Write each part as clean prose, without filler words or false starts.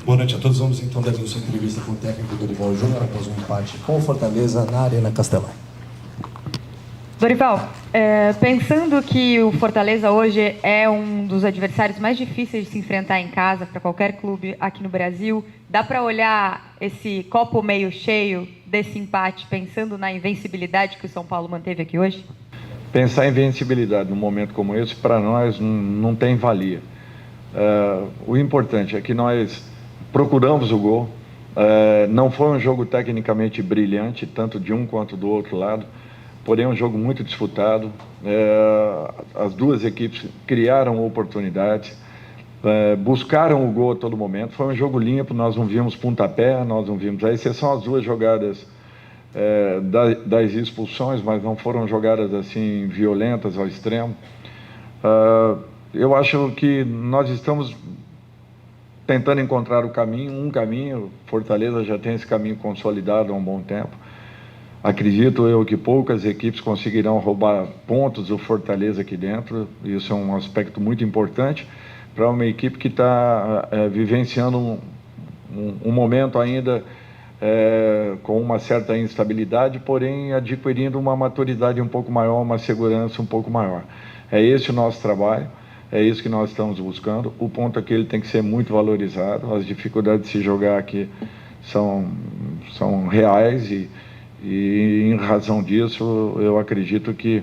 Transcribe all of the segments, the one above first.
Boa noite a todos. Vamos então dar início à entrevista com o técnico Dorival Júnior após um empate com o Fortaleza na Arena Castelão. Dorival, pensando que o Fortaleza hoje é um dos adversários mais difíceis de se enfrentar em casa para qualquer clube aqui no Brasil, dá para olhar esse copo meio cheio desse empate pensando na invencibilidade que o São Paulo manteve aqui hoje? Pensar em invencibilidade num momento como esse, para nós, não tem valia. O importante é que nós procuramos o gol. Não foi um jogo tecnicamente brilhante, tanto de um quanto do outro lado, porém um jogo muito disputado. As duas equipes criaram oportunidades, buscaram o gol a todo momento. Foi um jogo limpo, nós não vimos pontapé, nós não vimos, a exceção as duas jogadas das expulsões, mas não foram jogadas assim violentas ao extremo. Eu acho que nós estamos tentando encontrar um caminho. Fortaleza já tem esse caminho consolidado há um bom tempo. Acredito eu que poucas equipes conseguirão roubar pontos do Fortaleza aqui dentro. Isso é um aspecto muito importante para uma equipe que está vivenciando um momento ainda com uma certa instabilidade, porém adquirindo uma maturidade um pouco maior, uma segurança um pouco maior. É esse o nosso trabalho, é isso que nós estamos buscando. O ponto é que ele tem que ser muito valorizado. As dificuldades de se jogar aqui são reais e em razão disso eu acredito que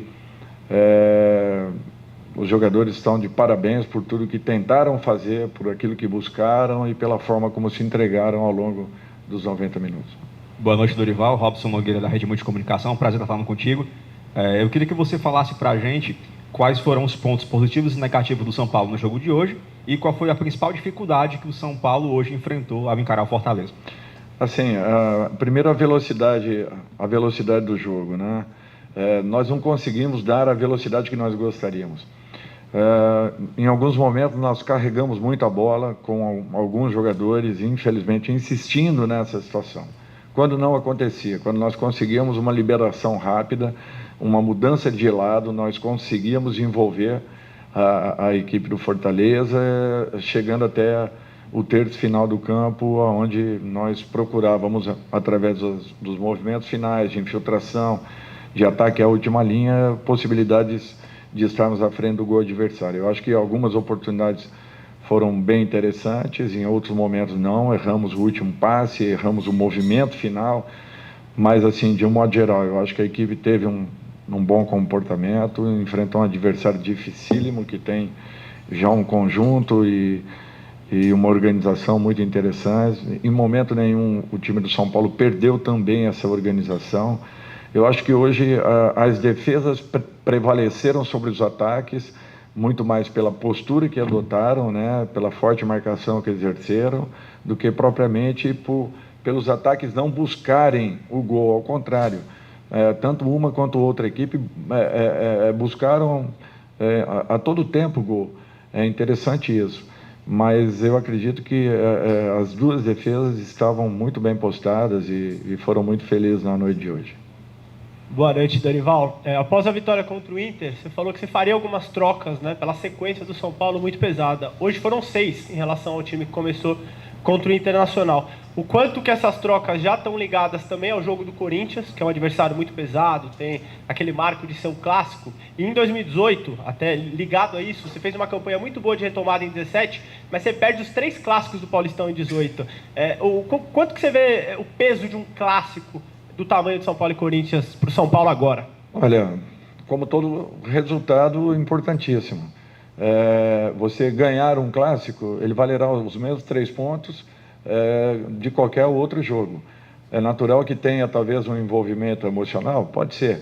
os jogadores estão de parabéns por tudo que tentaram fazer, por aquilo que buscaram e pela forma como se entregaram ao longo dos 90 minutos. Boa noite, Dorival. Robson Nogueira, da Rede Multicomunicação. É um prazer estar falando contigo. Eu queria que você falasse para a gente quais foram os pontos positivos e negativos do São Paulo no jogo de hoje e qual foi a principal dificuldade que o São Paulo hoje enfrentou ao encarar o Fortaleza. Assim, primeiro a velocidade do jogo, né? Nós não conseguimos dar a velocidade que nós gostaríamos. Em alguns momentos nós carregamos muito a bola com alguns jogadores, infelizmente, insistindo nessa situação. Quando não acontecia, quando nós conseguíamos uma liberação rápida, uma mudança de lado, nós conseguíamos envolver a equipe do Fortaleza, chegando até o terço final do campo, onde nós procurávamos, através dos movimentos finais, de infiltração, de ataque à última linha, possibilidades de estarmos à frente do gol adversário. Eu acho que algumas oportunidades foram bem interessantes, em outros momentos não, erramos o último passe, erramos o movimento final, mas assim, de um modo geral, eu acho que a equipe teve um bom comportamento, enfrentou um adversário dificílimo, que tem já um conjunto e uma organização muito interessante. Em momento nenhum o time do São Paulo perdeu também essa organização. Eu acho que hoje as defesas prevaleceram sobre os ataques, muito mais pela postura que adotaram, né, pela forte marcação que exerceram, do que propriamente pelos ataques não buscarem o gol. Ao contrário, tanto uma quanto outra equipe buscaram a todo tempo o gol. É interessante isso, mas eu acredito que as duas defesas estavam muito bem postadas e foram muito felizes na noite de hoje. Boa noite, Dorival. Após a vitória contra o Inter, você falou que você faria algumas trocas, né, pela sequência do São Paulo muito pesada. Hoje foram 6 em relação ao time que começou contra o Internacional. O quanto que essas trocas já estão ligadas também ao jogo do Corinthians, que é um adversário muito pesado, tem aquele marco de ser um clássico. E em 2018, até ligado a isso, você fez uma campanha muito boa de retomada em 17, mas você perde os 3 clássicos do Paulistão em 18. Quanto que você vê o peso de um clássico do tamanho de São Paulo e Corinthians para o São Paulo agora? Olha, como todo resultado importantíssimo. Você ganhar um clássico, ele valerá os mesmos 3 pontos de qualquer outro jogo. É natural que tenha talvez um envolvimento emocional, pode ser,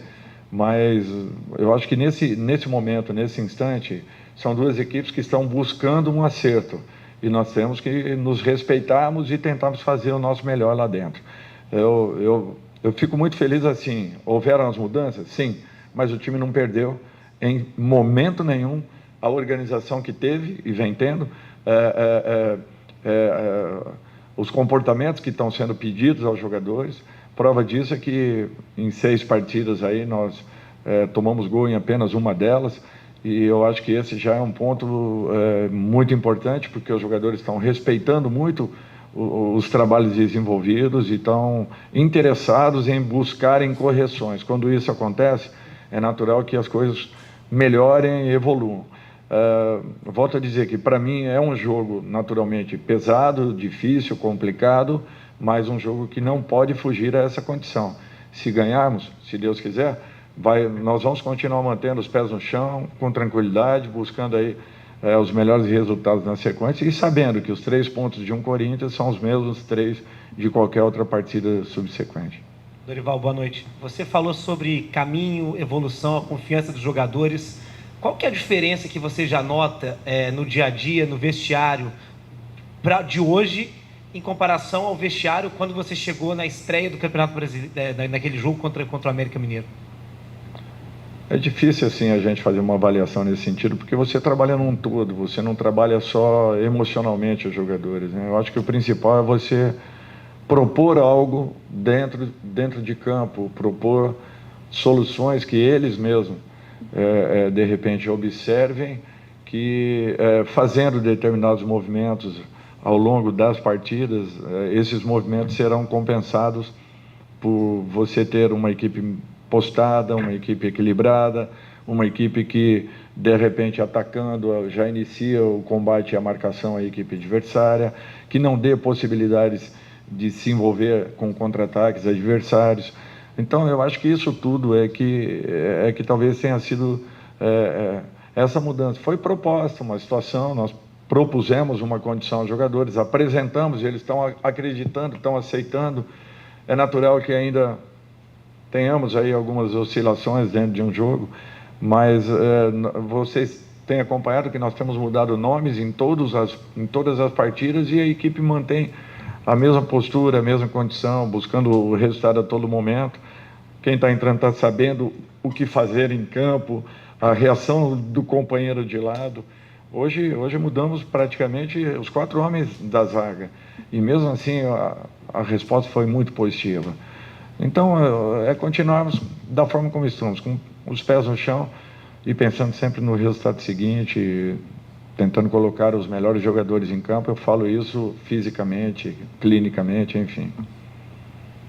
mas eu acho que nesse momento, nesse instante, são duas equipes que estão buscando um acerto e nós temos que nos respeitarmos e tentarmos fazer o nosso melhor lá dentro. Eu fico muito feliz assim. Houveram as mudanças? Sim, mas o time não perdeu em momento nenhum a organização que teve e vem tendo, os comportamentos que estão sendo pedidos aos jogadores. Prova disso é que em 6 partidas aí nós tomamos gol em apenas uma delas, e eu acho que esse já é um ponto muito importante, porque os jogadores estão respeitando muito os trabalhos desenvolvidos e estão interessados em buscarem correções. Quando isso acontece, é natural que as coisas melhorem e evoluam. Volto a dizer que, para mim, é um jogo naturalmente pesado, difícil, complicado, mas um jogo que não pode fugir a essa condição. Se ganharmos, se Deus quiser, nós vamos continuar mantendo os pés no chão, com tranquilidade, buscando aí os melhores resultados na sequência e sabendo que os 3 pontos de um Corinthians são os mesmos 3 de qualquer outra partida subsequente. Dorival, boa noite. Você falou sobre caminho, evolução, a confiança dos jogadores. Qual que é a diferença que você já nota no dia a dia, no vestiário, de hoje, em comparação ao vestiário quando você chegou na estreia do Campeonato Brasileiro, naquele jogo contra o América Mineiro? É difícil, assim, a gente fazer uma avaliação nesse sentido, porque você trabalha num todo, você não trabalha só emocionalmente os jogadores, né? Eu acho que o principal é você propor algo dentro de campo, propor soluções que eles mesmos, de repente, observem que, fazendo determinados movimentos ao longo das partidas, esses movimentos serão compensados por você ter uma equipe postada, uma equipe equilibrada, uma equipe que, de repente, atacando, já inicia o combate e a marcação à equipe adversária, que não dê possibilidades de se envolver com contra-ataques adversários. Então, eu acho que isso tudo é que talvez tenha sido essa mudança. Foi proposta uma situação, nós propusemos uma condição aos jogadores, apresentamos, eles estão acreditando, estão aceitando. É natural que ainda tenhamos aí algumas oscilações dentro de um jogo, mas vocês têm acompanhado que nós temos mudado nomes em todas as partidas e a equipe mantém a mesma postura, a mesma condição, buscando o resultado a todo momento. Quem está entrando está sabendo o que fazer em campo, a reação do companheiro de lado. Hoje mudamos praticamente os 4 homens da zaga e mesmo assim a resposta foi muito positiva. Então, continuarmos da forma como estamos, com os pés no chão e pensando sempre no resultado seguinte, tentando colocar os melhores jogadores em campo. Eu falo isso fisicamente, clinicamente, enfim.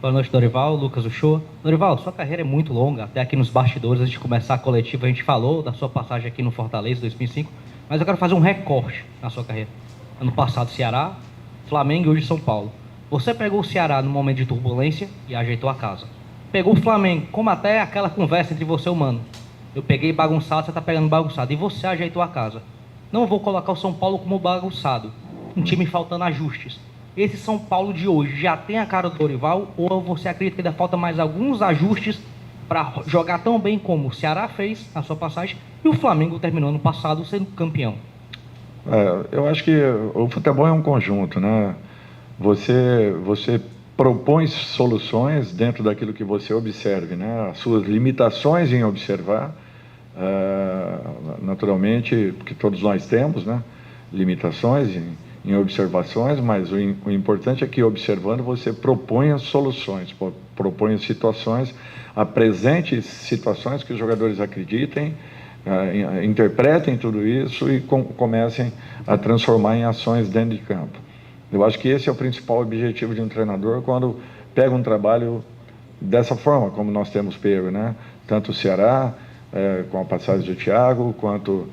Boa noite, Dorival. Lucas Uchoa. Dorival, sua carreira é muito longa. Até aqui nos bastidores, antes de começar a coletiva, a gente falou da sua passagem aqui no Fortaleza, 2005. Mas eu quero fazer um recorte na sua carreira. Ano passado, Ceará, Flamengo e hoje São Paulo. Você pegou o Ceará no momento de turbulência e ajeitou a casa. Pegou o Flamengo, como até aquela conversa entre você e o Mano. Eu peguei bagunçado, você está pegando bagunçado. E você ajeitou a casa. Não vou colocar o São Paulo como bagunçado. Um time faltando ajustes. Esse São Paulo de hoje já tem a cara do Dorival? Ou você acredita que ainda falta mais alguns ajustes para jogar tão bem como o Ceará fez na sua passagem e o Flamengo terminou ano passado sendo campeão? Eu acho que o futebol é um conjunto, né? Você propõe soluções dentro daquilo que você observe, né? As suas limitações em observar, naturalmente, porque todos nós temos, né? Limitações em observações, mas o importante é que, observando, você proponha soluções, proponha situações, apresente situações que os jogadores acreditem, interpretem tudo isso e comecem a transformar em ações dentro de campo. Eu acho que esse é o principal objetivo de um treinador quando pega um trabalho dessa forma, como nós temos pego, né? Tanto o Ceará, com a passagem do Thiago, quanto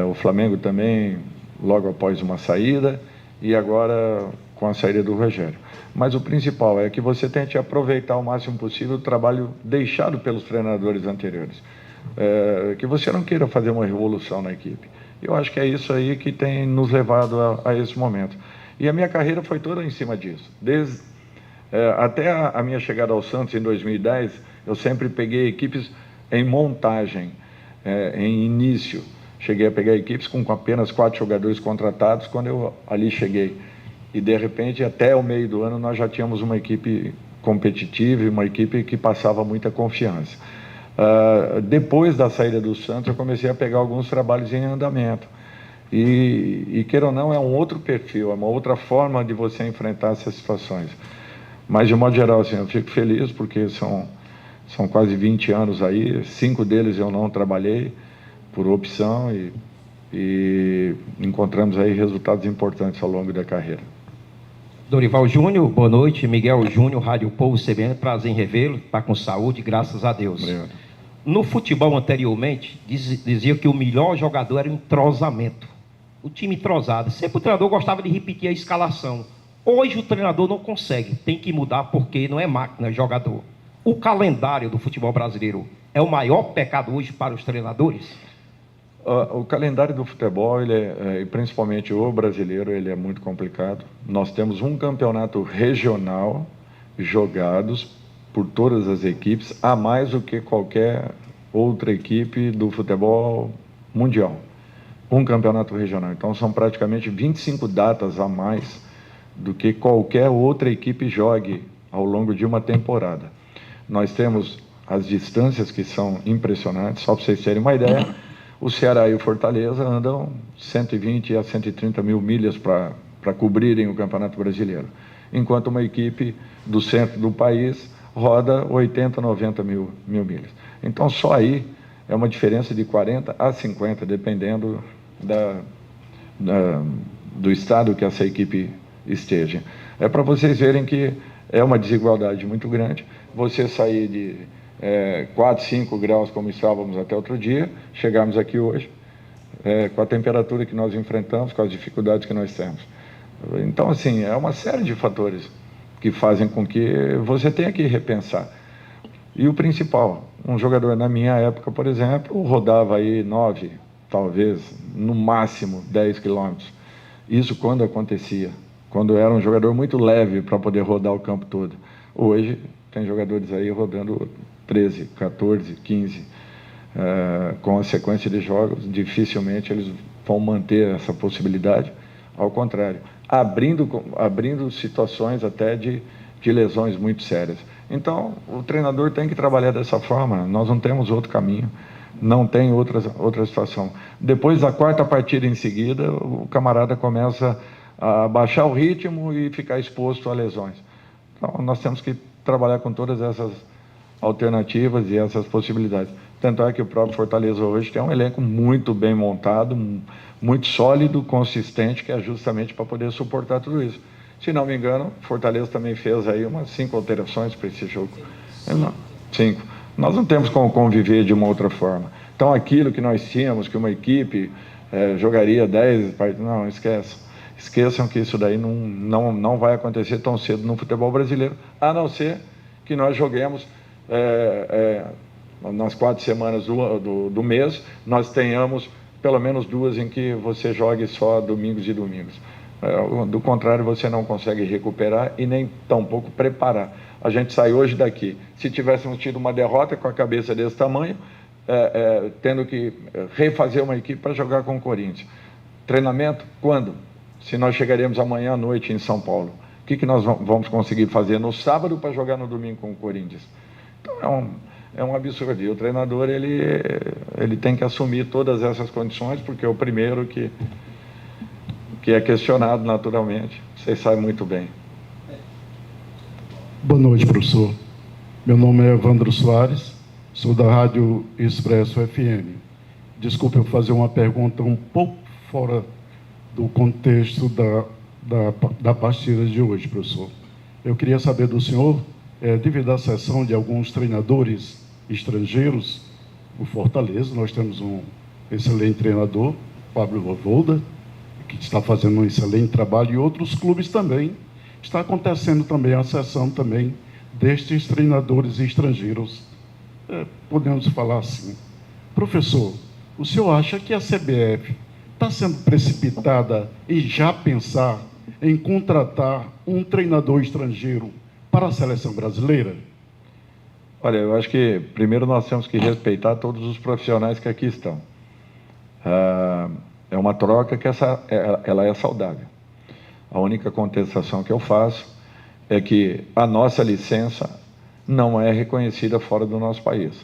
o Flamengo também, logo após uma saída, e agora com a saída do Rogério. Mas o principal é que você tente aproveitar o máximo possível o trabalho deixado pelos treinadores anteriores. Que você não queira fazer uma revolução na equipe. Eu acho que é isso aí que tem nos levado a esse momento. E a minha carreira foi toda em cima disso. Até a minha chegada ao Santos em 2010, eu sempre peguei equipes em montagem, em início. Cheguei a pegar equipes com apenas 4 jogadores contratados quando eu ali cheguei. E, de repente, até o meio do ano, nós já tínhamos uma equipe competitiva e uma equipe que passava muita confiança. Depois da saída do Santos, eu comecei a pegar alguns trabalhos em andamento. E queira ou não, é um outro perfil, é uma outra forma de você enfrentar essas situações. Mas, de modo geral, assim, eu fico feliz porque são quase 20 anos aí, 5 deles eu não trabalhei por opção e encontramos aí resultados importantes ao longo da carreira. Dorival Júnior, boa noite. Miguel Júnior, Rádio Povo CBN, prazer em revê-lo, está com saúde, graças a Deus. Obrigado. No futebol anteriormente, dizia que o melhor jogador era o entrosamento. O time entrosado. Sempre o treinador gostava de repetir a escalação. Hoje o treinador não consegue, tem que mudar porque não é máquina, é jogador. O calendário do futebol brasileiro é o maior pecado hoje para os treinadores? O calendário do futebol, e principalmente o brasileiro, ele é muito complicado. Nós temos um campeonato regional jogados por todas as equipes, a mais do que qualquer outra equipe do futebol mundial. Um campeonato regional. Então, são praticamente 25 datas a mais do que qualquer outra equipe jogue ao longo de uma temporada. Nós temos as distâncias que são impressionantes. Só para vocês terem uma ideia, o Ceará e o Fortaleza andam 120 a 130 mil milhas para cobrirem o Campeonato Brasileiro, enquanto uma equipe do centro do país roda 80, 90 mil milhas. Então, só aí é uma diferença de 40 a 50, dependendo do estado que essa equipe esteja. É para vocês verem que é uma desigualdade muito grande. Você sair de 4, 5 graus, como estávamos até outro dia, chegarmos aqui hoje, com a temperatura que nós enfrentamos, com as dificuldades que nós temos. Então, assim, é uma série de fatores que fazem com que você tenha que repensar. E o principal, um jogador na minha época, por exemplo, rodava aí 9, talvez, no máximo 10 quilômetros. Isso quando acontecia, quando era um jogador muito leve para poder rodar o campo todo. Hoje, tem jogadores aí rodando 13, 14, 15, com a sequência de jogos, dificilmente eles vão manter essa possibilidade, ao contrário, abrindo situações até de lesões muito sérias. Então, o treinador tem que trabalhar dessa forma, nós não temos outro caminho, não tem outra situação. Depois da quarta partida em seguida, o camarada começa a baixar o ritmo e ficar exposto a lesões. Então, nós temos que trabalhar com todas essas alternativas e essas possibilidades. Tanto é que o próprio Fortaleza hoje tem um elenco muito bem montado, muito sólido, consistente, que é justamente para poder suportar tudo isso. Se não me engano, Fortaleza também fez aí umas 5 alterações para esse jogo. 5. Nós não temos como conviver de uma outra forma. Então, aquilo que nós tínhamos, que uma equipe jogaria 10 partidas, não, esqueçam que isso daí não vai acontecer tão cedo no futebol brasileiro, a não ser que nós joguemos nas 4 semanas do mês, nós tenhamos pelo menos 2 em que você jogue só domingos e domingos. Do contrário, você não consegue recuperar e nem tampouco preparar. A gente sai hoje daqui, se tivéssemos tido uma derrota com a cabeça desse tamanho, tendo que refazer uma equipe para jogar com o Corinthians. Treinamento, quando? Se nós chegaremos amanhã à noite em São Paulo, o que nós vamos conseguir fazer no sábado para jogar no domingo com o Corinthians? Então, é um absurdo. E o treinador, ele tem que assumir todas essas condições, porque é o primeiro que é questionado naturalmente. Vocês sabem muito bem. Boa noite, professor. Meu nome é Evandro Soares, sou da Rádio Expresso FM. Desculpe eu fazer uma pergunta um pouco fora do contexto da partida de hoje, professor. Eu queria saber do senhor, devido à cessão de alguns treinadores estrangeiros, o Fortaleza, nós temos um excelente treinador, Pablo Voivoda, que está fazendo um excelente trabalho, e outros clubes também. Está acontecendo também a cessão também destes treinadores estrangeiros. Podemos falar assim. Professor, o senhor acha que a CBF está sendo precipitada em já pensar em contratar um treinador estrangeiro para a seleção brasileira? Olha, eu acho que primeiro nós temos que respeitar todos os profissionais que aqui estão. É uma troca que ela é saudável. A única contestação que eu faço é que a nossa licença não é reconhecida fora do nosso país.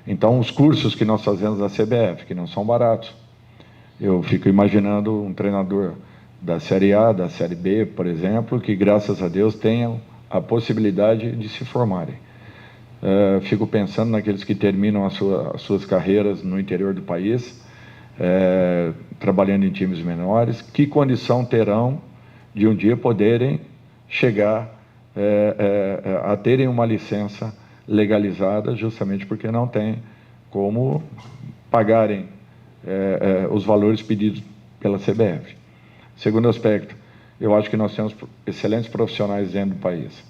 Então, os cursos que nós fazemos da CBF, que não são baratos, eu fico imaginando um treinador da Série A, da Série B, por exemplo, que, graças a Deus, tenham a possibilidade de se formarem. Fico pensando naqueles que terminam as suas carreiras no interior do país, trabalhando em times menores, que condição terão de um dia poderem chegar a terem uma licença legalizada, justamente porque não tem como pagarem os valores pedidos pela CBF. Segundo aspecto, eu acho que nós temos excelentes profissionais dentro do país.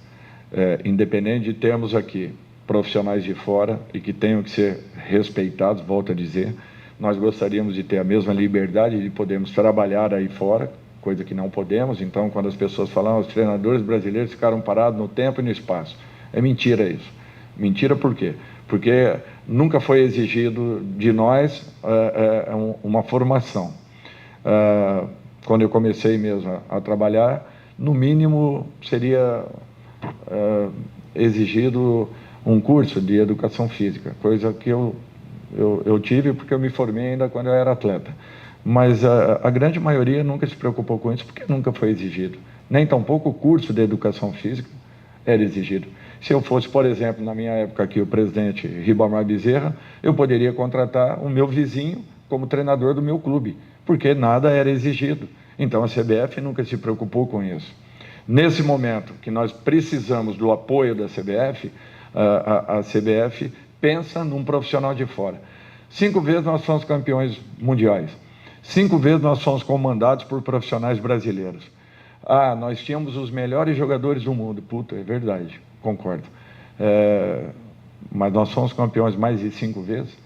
Independente de termos aqui profissionais de fora e que tenham que ser respeitados, volto a dizer, nós gostaríamos de ter a mesma liberdade de podermos trabalhar aí fora, coisa que não podemos. Então, quando as pessoas falam, os treinadores brasileiros ficaram parados no tempo e no espaço. É mentira isso. Mentira por quê? Porque nunca foi exigido de nós uma formação. Quando eu comecei mesmo a trabalhar, no mínimo seria exigido um curso de educação física, coisa que eu tive porque eu me formei ainda quando eu era atleta. Mas a grande maioria nunca se preocupou com isso, porque nunca foi exigido. Nem tampouco o curso de educação física era exigido. Se eu fosse, por exemplo, na minha época aqui, o presidente Ribamar Bezerra, eu poderia contratar o meu vizinho como treinador do meu clube, porque nada era exigido. Então a CBF nunca se preocupou com isso. Nesse momento que nós precisamos do apoio da CBF, a CBF pensa num profissional de fora. 5 vezes nós somos campeões mundiais. 5 vezes nós somos comandados por profissionais brasileiros. Nós tínhamos os melhores jogadores do mundo. Puta, é verdade, concordo. Mas nós somos campeões mais de 5 vezes.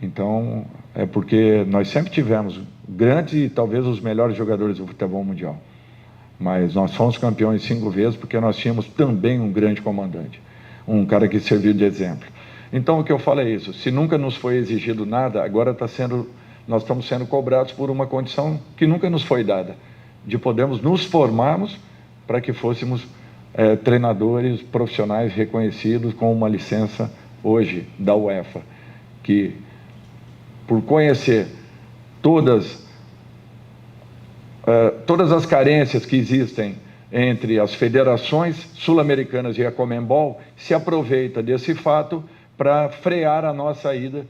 Então, é porque nós sempre tivemos grandes e talvez os melhores jogadores do futebol mundial. Mas nós fomos campeões 5 vezes porque nós tínhamos também um grande comandante. Um cara que serviu de exemplo. Então, o que eu falo é isso. Se nunca nos foi exigido nada, agora nós estamos sendo cobrados por uma condição que nunca nos foi dada, de podermos nos formarmos para que fôssemos treinadores profissionais reconhecidos com uma licença hoje da UEFA, que, por conhecer todas as carências que existem entre as federações sul-americanas e a Conmebol, se aproveita desse fato para frear a nossa ida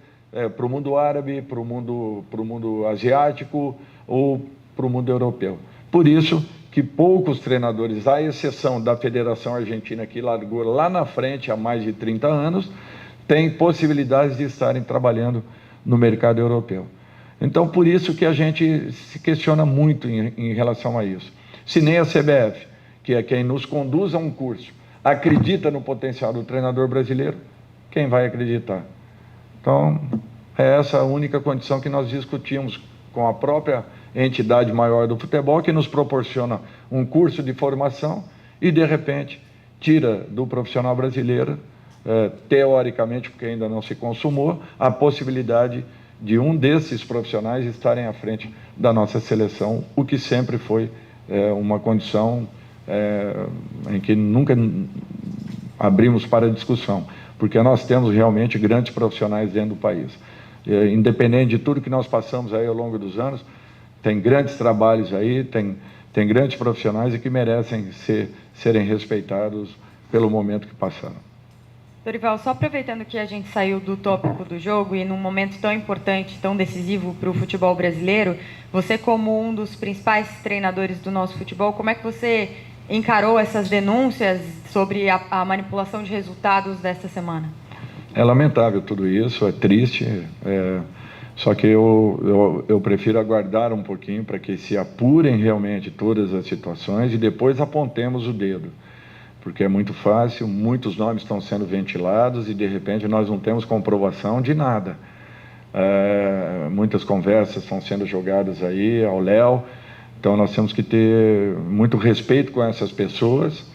para o mundo árabe, para o mundo asiático ou para o mundo europeu. Por isso que poucos treinadores, à exceção da Federação Argentina, que largou lá na frente há mais de 30 anos, têm possibilidades de estarem trabalhando no mercado europeu. Então, por isso que a gente se questiona muito em relação a isso. Se nem a CBF, que é quem nos conduz a um curso, acredita no potencial do treinador brasileiro, quem vai acreditar? Então, é essa a única condição que nós discutimos com a própria entidade maior do futebol, que nos proporciona um curso de formação e, de repente, tira do profissional brasileiro, teoricamente, porque ainda não se consumou, a possibilidade de um desses profissionais estarem à frente da nossa seleção, o que sempre foi uma condição em que nunca abrimos para discussão, porque nós temos realmente grandes profissionais dentro do país. Independente de tudo que nós passamos aí ao longo dos anos, tem grandes trabalhos aí, tem grandes profissionais e que merecem serem respeitados pelo momento que passaram. Dorival, só aproveitando que a gente saiu do tópico do jogo e num momento tão importante, tão decisivo para o futebol brasileiro, você como um dos principais treinadores do nosso futebol, como é que você encarou essas denúncias sobre a manipulação de resultados desta semana? É lamentável tudo isso, é triste, só que eu prefiro aguardar um pouquinho para que se apurem realmente todas as situações e depois apontemos o dedo. Porque é muito fácil, muitos nomes estão sendo ventilados e, de repente, nós não temos comprovação de nada. Muitas conversas estão sendo jogadas aí ao léu, então nós temos que ter muito respeito com essas pessoas,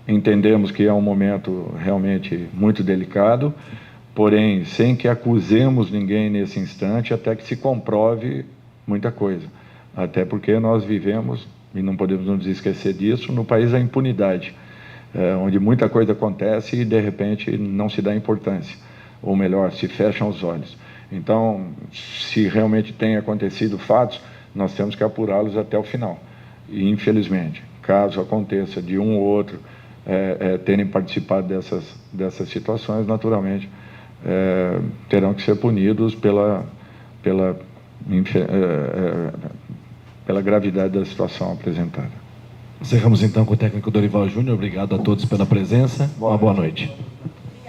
entendemos que é um momento realmente muito delicado, porém, sem que acusemos ninguém nesse instante, até que se comprove muita coisa. Até porque nós vivemos, e não podemos nos esquecer disso, no país da impunidade. Onde muita coisa acontece e, de repente, não se dá importância. Ou melhor, se fecham os olhos. Então, se realmente tem acontecido fatos, nós temos que apurá-los até o final. E, infelizmente, caso aconteça de um ou outro terem participado dessas situações, naturalmente, terão que ser punidos pela gravidade da situação apresentada. Encerramos então com o técnico Dorival Júnior. Obrigado a todos pela presença. Uma boa noite.